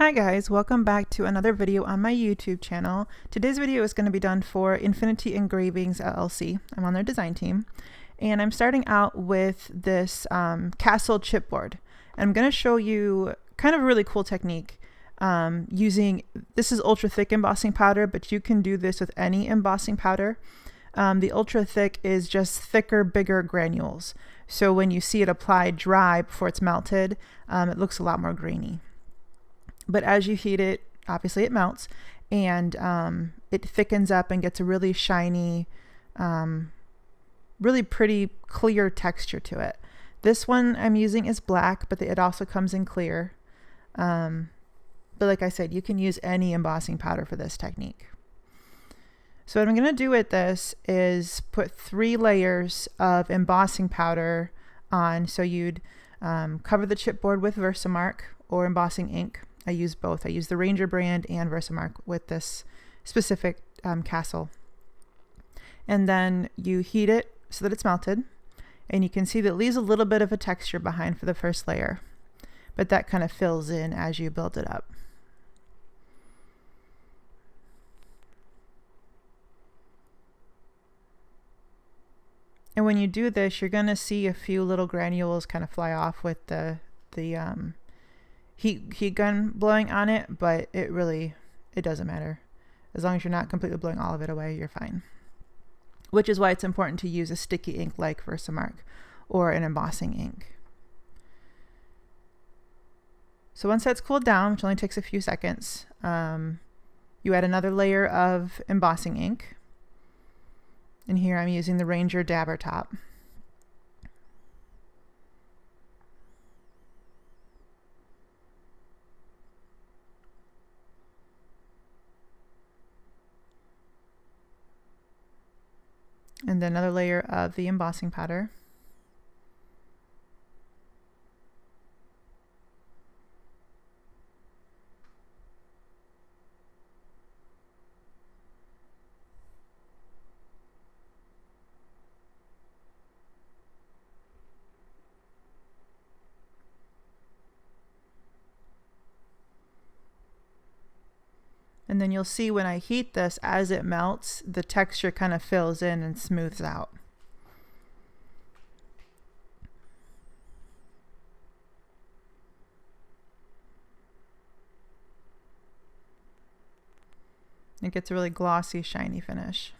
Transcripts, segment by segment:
Hi guys, welcome back to another video on my YouTube channel. Today's video is going to be done for Infinity Engravings LLC. I'm on their design team and I'm starting out with this castle chipboard. And I'm going to show you kind of a really cool technique using, this is ultra thick embossing powder, but you can do this with any embossing powder. The ultra thick is just thicker, bigger granules. So when you see it applied dry before it's melted, it looks a lot more grainy. But as you heat it, obviously it melts and it thickens up and gets a really shiny, really pretty clear texture to it. This one I'm using is black, but it also comes in clear. But like I said, you can use any embossing powder for this technique. So what I'm going to do with this is put 3 layers of embossing powder on. So you'd cover the chipboard with Versamark or embossing ink. I use both. I use the Ranger brand and Versamark with this specific castle. And then you heat it so that it's melted. And you can see that it leaves a little bit of a texture behind for the first layer. But that kind of fills in as you build it up. And when you do this, you're going to see a few little granules kind of fly off with the heat gun blowing on it, but it doesn't matter. As long as you're not completely blowing all of it away, you're fine. Which is why it's important to use a sticky ink like Versamark or an embossing ink. So once that's cooled down, which only takes a few seconds, you add another layer of embossing ink. And here I'm using the Ranger Dabber Top. And then another layer of the embossing powder. And then you'll see when I heat this, as it melts, the texture kind of fills in and smooths out. It gets a really glossy, shiny finish.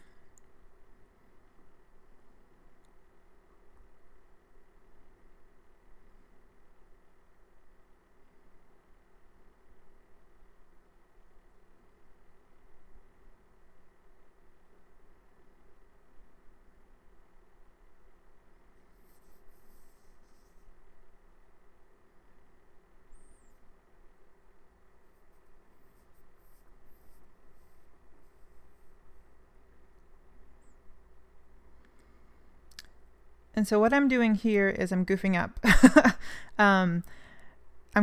And so what I'm doing here is I'm goofing up. I'm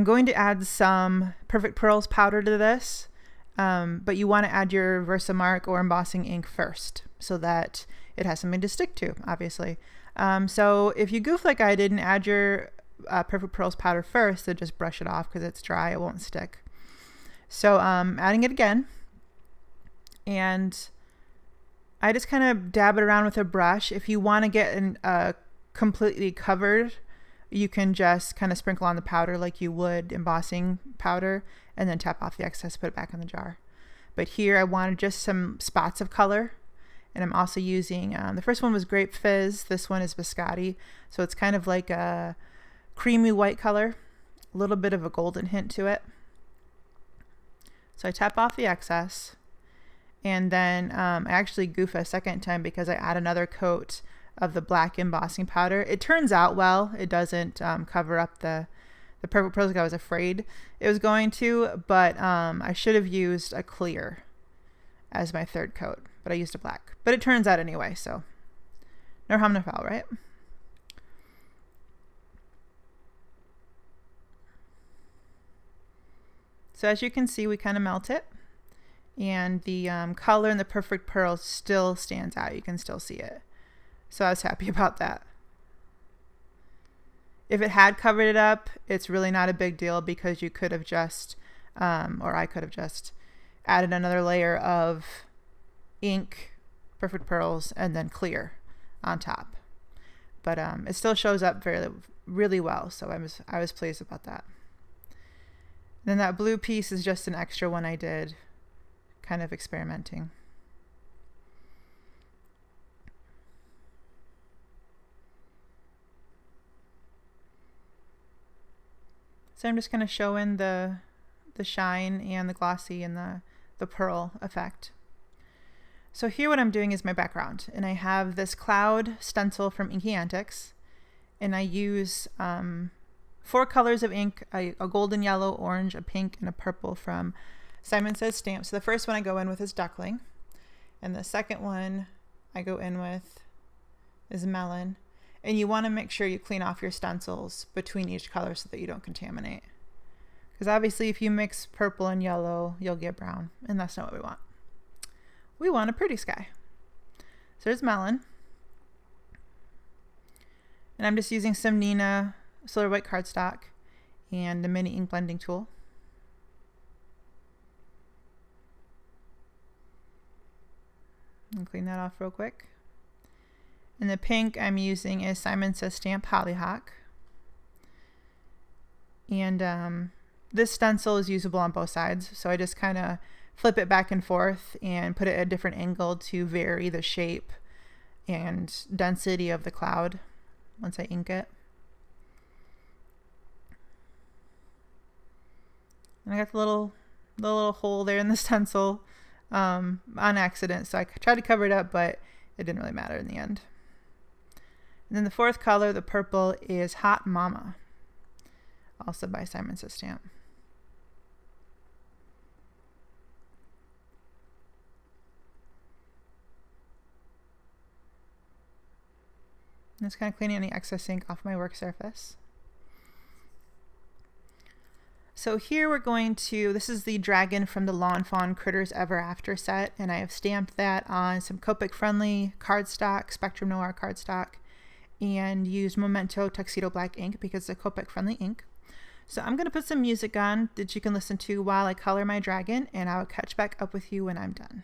going to add some Perfect Pearls powder to this, but you want to add your Versamark or embossing ink first so that it has something to stick to, obviously. So if you goof like I did and add your Perfect Pearls powder first, then just brush it off because it's dry, it won't stick. So adding it again, and I just kind of dab it around with a brush. If you want to get completely covered, you can just kind of sprinkle on the powder like you would embossing powder and then tap off the excess, put it back in the jar. But here I wanted just some spots of color, and I'm also using, the first one was Grape Fizz, this one is Biscotti, so it's kind of like a creamy white color, a little bit of a golden hint to it. So I tap off the excess. And then I actually goof a second time because I add another coat of the black embossing powder. It turns out well. It doesn't cover up the Perfect Pearls like I was afraid it was going to, but I should have used a clear as my third coat, but I used a black. But it turns out anyway, so no harm, no foul, right? So as you can see, we kind of melt it. And the color in the Perfect Pearls still stands out. You can still see it. So I was happy about that. If it had covered it up, it's really not a big deal because you could have just or I could have just added another layer of ink, Perfect Pearls, and then clear on top. But it still shows up really well, so I was pleased about that. Then that blue piece is just an extra one I did, kind of experimenting. So I'm just going to show in the shine and the glossy and the pearl effect. So here what I'm doing is my background, and I have this cloud stencil from Inky Antics, and I use 4 colors of ink, a golden yellow, orange, a pink, and a purple from Simon Says Stamp. So the first one I go in with is Duckling, and the second one I go in with is Melon. And you want to make sure you clean off your stencils between each color so that you don't contaminate. Because obviously if you mix purple and yellow, you'll get brown, and that's not what we want. We want a pretty sky. So there's Melon. And I'm just using some Neenah Solar White cardstock and a mini ink blending tool. And clean that off real quick. And the pink I'm using is Simon Says Stamp Hollyhock. And this stencil is usable on both sides, so I just kind of flip it back and forth and put it at a different angle to vary the shape and density of the cloud once I ink it. And I got the little hole there in the stencil on accident, so I tried to cover it up, but it didn't really matter in the end. And then the 4th color, the purple, is Hot Mama, also by Simon Says Stamp. And just kind of cleaning any excess ink off my work surface. So here we're going to, this is the dragon from the Fawn Critters Ever After set, and I have stamped that on some Copic friendly cardstock, Spectrum Noir cardstock, and used Momento Tuxedo black ink because it's a Copic friendly ink. So I'm going to put some music on that you can listen to while I color my dragon, and I'll catch back up with you when I'm done.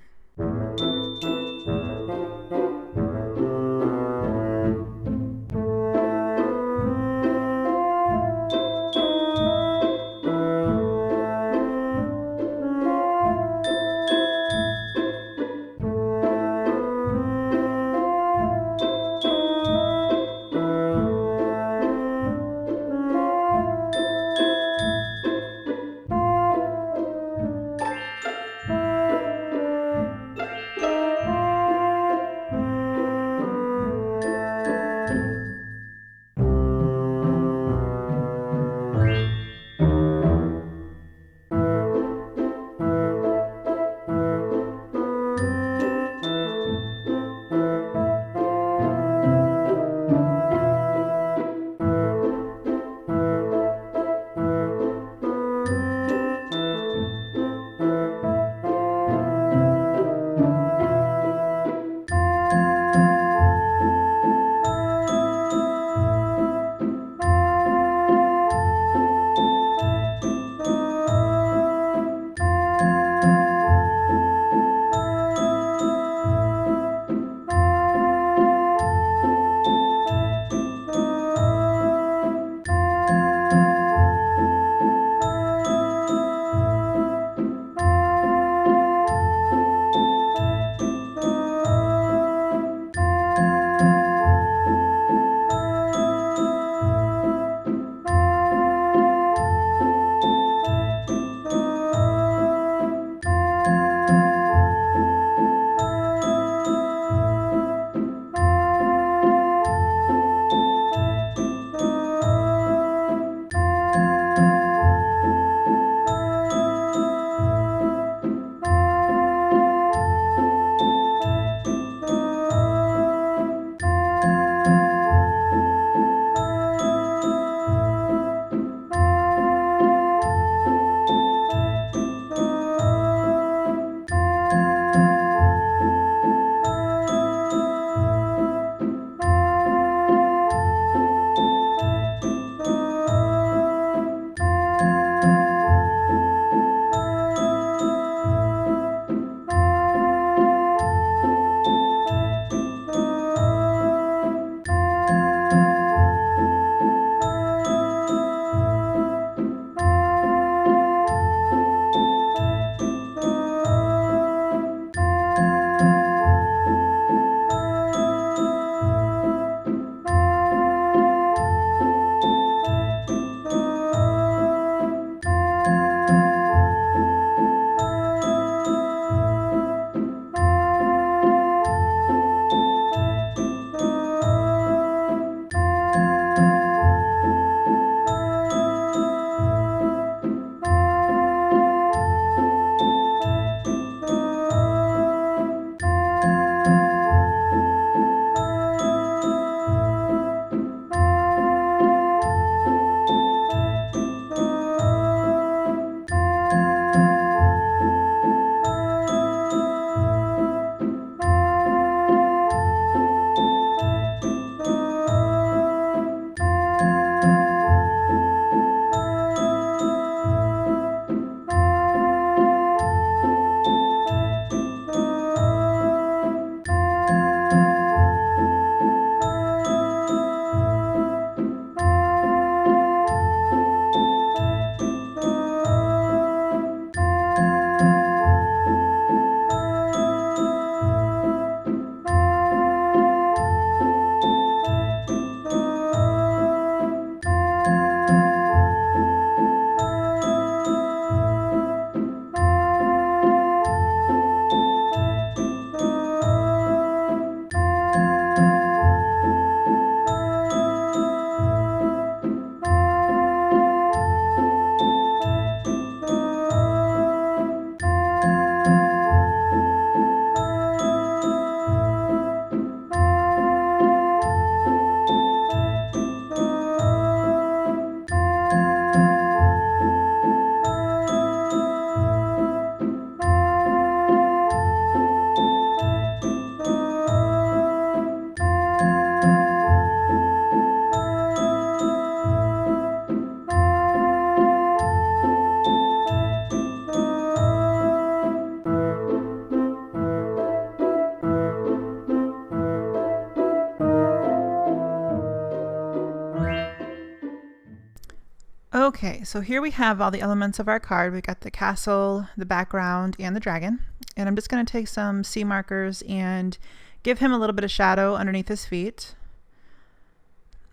Okay, so here we have all the elements of our card. We've got the castle, the background, and the dragon. And I'm just going to take some C markers and give him a little bit of shadow underneath his feet,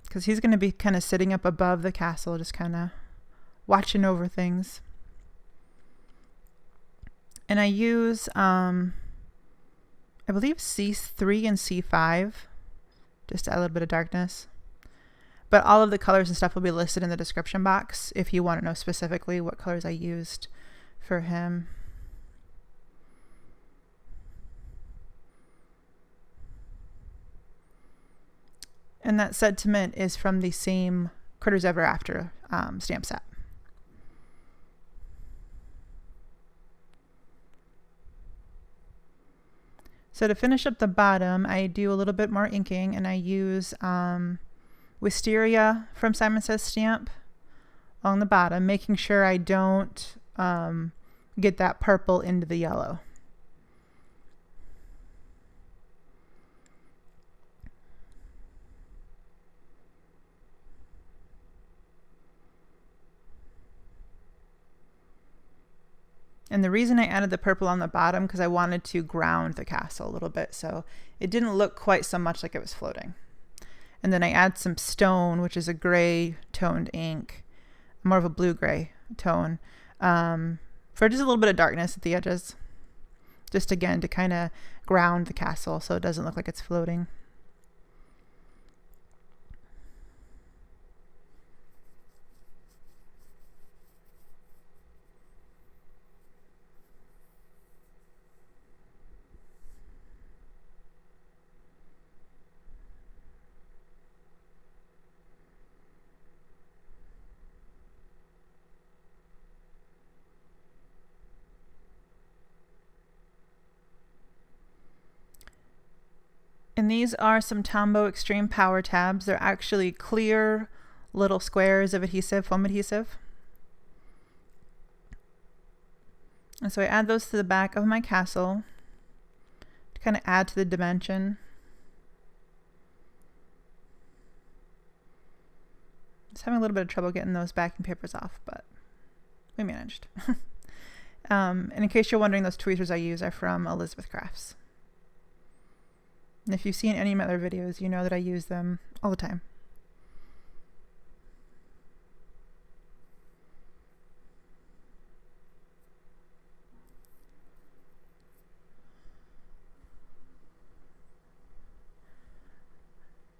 because he's going to be kind of sitting up above the castle, just kind of watching over things. And I use, I believe C3 and C5, just to add a little bit of darkness. But all of the colors and stuff will be listed in the description box if you want to know specifically what colors I used for him. And that sentiment is from the same Critters Ever After stamp set. So to finish up the bottom, I do a little bit more inking, and I use Wisteria from Simon Says Stamp along the bottom, making sure I don't get that purple into the yellow. And the reason I added the purple on the bottom, because I wanted to ground the castle a little bit, so it didn't look quite so much like it was floating. And then I add some stone, which is a gray toned ink, more of a blue-gray tone, for just a little bit of darkness at the edges. Just again, to kind of ground the castle so it doesn't look like it's floating. And these are some Tombow Extreme Power tabs. They're actually clear little squares of adhesive, foam adhesive. And so I add those to the back of my castle to kind of add to the dimension. Just having a little bit of trouble getting those backing papers off, but we managed. And in case you're wondering, those tweezers I use are from Elizabeth Crafts. And if you've seen any of my other videos, you know that I use them all the time.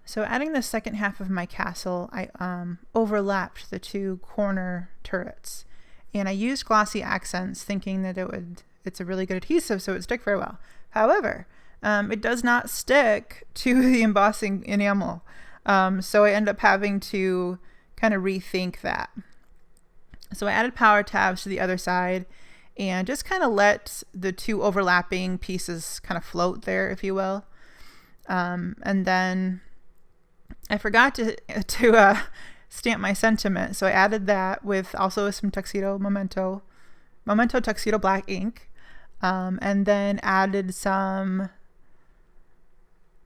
So adding the second half of my castle, I overlapped the two corner turrets. And I used Glossy Accents thinking that it's a really good adhesive, so it would stick very well. However, it does not stick to the embossing enamel. So I end up having to kind of rethink that. So I added power tabs to the other side and just kind of let the two overlapping pieces kind of float there, if you will. And then I forgot to stamp my sentiment. So I added that with also some Tuxedo Momento Tuxedo black ink. And then added some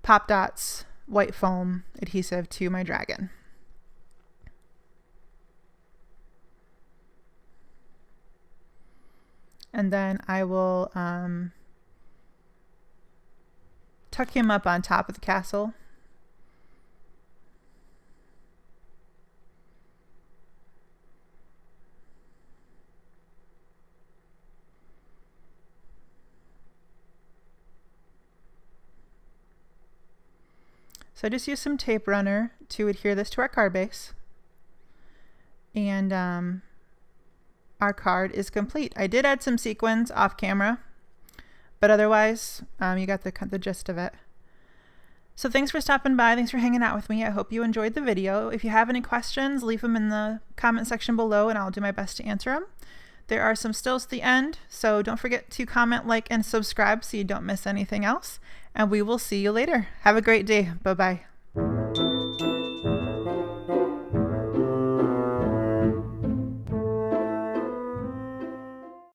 Pop Dots white foam adhesive to my dragon. And then I will tuck him up on top of the castle. So I just used some tape runner to adhere this to our card base. And our card is complete. I did add some sequins off camera, but otherwise you got the gist of it. So thanks for stopping by. Thanks for hanging out with me. I hope you enjoyed the video. If you have any questions, leave them in the comment section below and I'll do my best to answer them. There are some stills at the end, so don't forget to comment, like, and subscribe so you don't miss anything else. And we will see you later. Have a great day. Bye-bye.